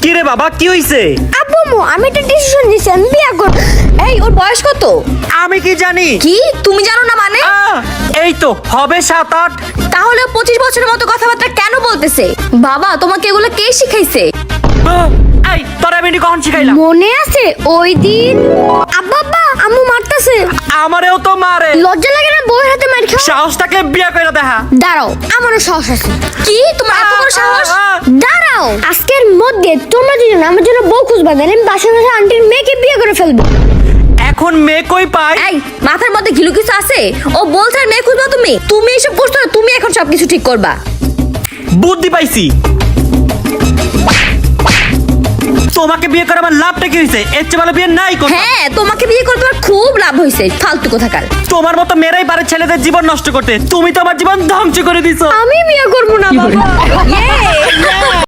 কি রে বাবা, কি হইছে? আব্বু আম্মু, আমি একটা ডিসিশন নিয়েছি, আমি বিয়ে করব। এই ওর বয়স কত? আমি কি জানি? কি তুমি জানো না মানে? এই তো হবে 7-8। তাহলে 25 বছরের মতো কথাবার্তা কেন বলতেছে? বাবা তোমাকে এগুলো কে শিখাইছে? এই তোরা আমি কখন শিখাইলাম? মনে আছে ওই দিন? আব্বা আব্বা, আম্মু মারতাছে। আমারেও তো মারে। লজ্জা লাগে না বউয়ের হাতে মার খাও? সাহস থাকলে বিয়ে করে দেখা। দাঁড়াও, আমারও সাহস আছে। কি তোমার এত বড় সাহস? দাঁড়াও, আজকের মধ্যে তোমরা দুজন আমার জন্য বউ খুঁজবা, গেলে আমি বাসা বাসা আন্টির মেয়েকে বিয়ে করে ফেলবো। এখন মেয়ে কই পাই? এই মাথার মধ্যে ঘিলু কিছু আছে? ও বলছে আর মেয়ে খুঁজবা তুমি? তুমি এসব করছো না, তুমি এখন সবকিছু ঠিক করবা। বুদ্ধি পাইছি। তোমাকে বিয়ে করে আমার লাভটা কি হয়েছে? এর চেয়ে ভালো বিয়ে নাই করতে। হ্যাঁ তোমাকে বিয়ে করে তোমার খুব লাভ হয়েছে, ফালতু কোথাকার। তোমার মতো মেয়েরাই পারে ছেলেদের জীবন নষ্ট করতে। তুমি তো আমার জীবন ধ্বংস করে দিছো। আমি বিয়ে করবো না বাবা। ইয়ে